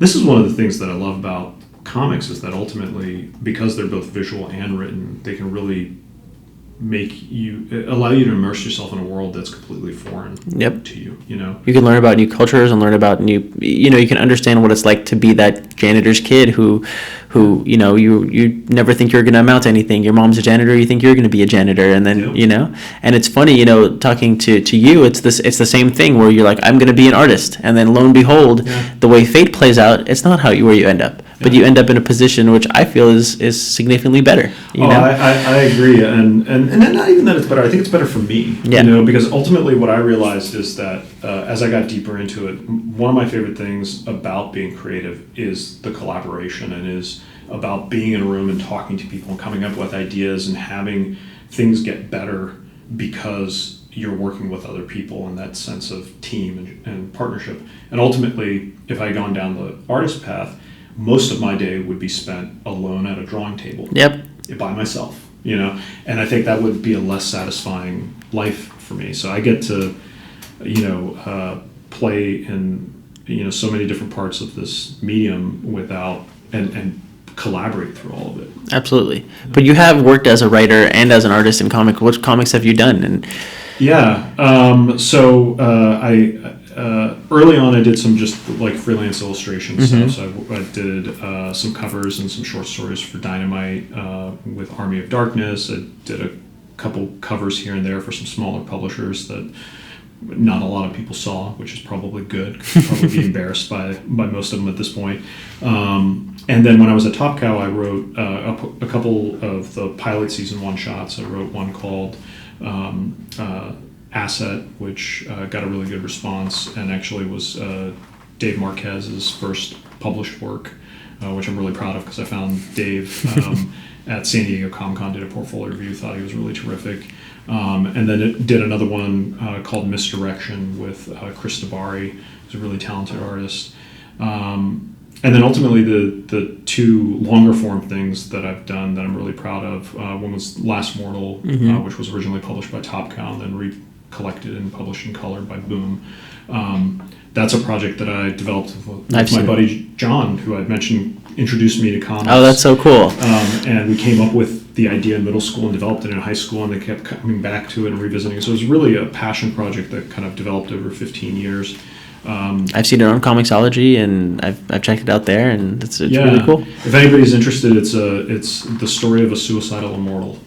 This is one of the things that I love about comics is that ultimately, because they're both visual and written, they can really allow you to immerse yourself in a world that's completely foreign to you, you know? You can learn about new cultures and learn about you can understand what it's like to be that janitor's kid who you know, you never think you're going to amount to anything. Your mom's a janitor, you think you're going to be a janitor, and then, you know, and it's funny, you know, talking to you, it's the same thing where you're like, I'm going to be an artist, and then lo and behold, the way fate plays out, it's not where you end up. But you end up in a position which I feel is significantly better. You know? I agree, and not even that it's better. I think it's better for me. You know, because ultimately, what I realized is that as I got deeper into it, one of my favorite things about being creative is the collaboration, and is about being in a room and talking to people and coming up with ideas and having things get better because you're working with other people and that sense of team and partnership. And ultimately, if I had gone down the artist path, most of my day would be spent alone at a drawing table. By myself, you know, and I think that would be a less satisfying life for me. So I get to, you know, play in, you know, so many different parts of this medium without and collaborate through all of it. Absolutely. But you have worked as a writer and as an artist in comics. Which comics have you done? And I early on I did some just like freelance illustration stuff. So I did some covers and some short stories for Dynamite with Army of Darkness. I did a couple covers here and there for some smaller publishers that not a lot of people saw, which is probably good. I'd probably be embarrassed by most of them at this point. And then when I was at Top Cow, I wrote a couple of the pilot season one-shots. I wrote one called Asset, which got a really good response, and actually was Dave Marquez's first published work, which I'm really proud of because I found Dave at San Diego Comic-Con, did a portfolio review, thought he was really terrific. And then it did another one called Misdirection with Chris Tabari, who's a really talented artist. And then ultimately the two longer form things that I've done that I'm really proud of, one was Last Mortal, which was originally published by Top Cow and then recollected and published in color by Boom. That's a project that I developed with my buddy John, who I'd mentioned introduced me to comics. Oh, that's so cool. And we came up with the idea in middle school and developed it in high school, and they kept coming back to it and revisiting it. So it was really a passion project that kind of developed over 15 years. I've seen it on Comixology, and I've checked it out there, and it's really cool. If anybody's interested, it's the story of a suicidal immortal,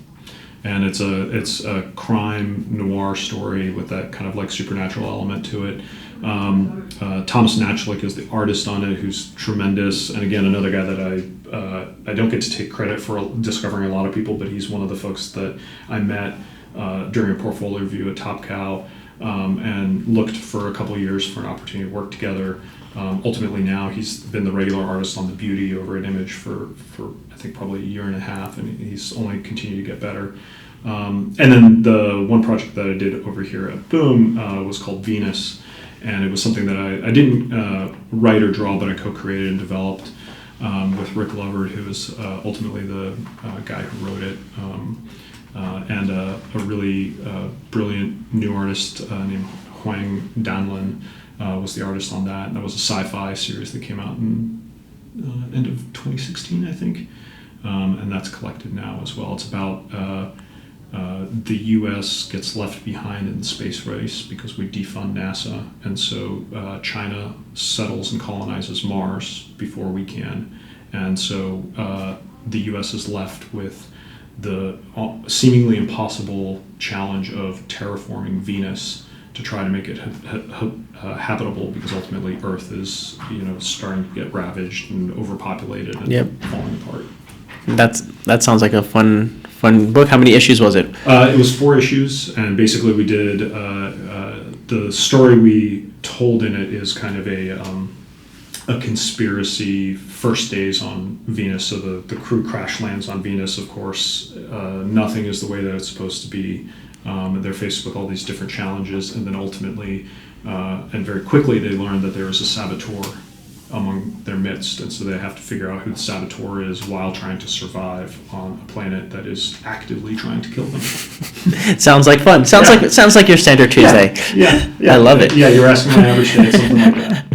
and it's a crime noir story with that kind of like supernatural element to it. Thomas Nachlik is the artist on it, who's tremendous, and again another guy that I don't get to take credit for discovering a lot of people, but he's one of the folks that I met during a portfolio review at Top Cow. And looked for a couple of years for an opportunity to work together. Ultimately now he's been the regular artist on The Beauty over at Image for I think probably a year and a half, and he's only continued to get better. And then the one project that I did over here at Boom was called Venus, and it was something that I didn't write or draw, but I co-created and developed with Rick Lovard, who was ultimately the guy who wrote it. And a really brilliant new artist named Huang Danlin was the artist on that. And that was a sci-fi series that came out in end of 2016, I think. And that's collected now as well. It's about the U.S. gets left behind in the space race because we defund NASA. And so China settles and colonizes Mars before we can. And so the U.S. is left with the seemingly impossible challenge of terraforming Venus to try to make it habitable, because ultimately Earth is, starting to get ravaged and overpopulated and falling apart. That sounds like a fun book. How many issues was it? It was 4 issues, and basically we did the story we told in it is kind of a conspiracy first days on Venus. So the crew crash lands on Venus, of course. Nothing is the way that it's supposed to be. And they're faced with all these different challenges. And then ultimately, and very quickly, they learn that there is a saboteur among their midst. And so they have to figure out who the saboteur is while trying to survive on a planet that is actively trying to kill them. Sounds like fun. Sounds like your standard Tuesday. Yeah. I love it. Yeah, you're asking my average day, something like that.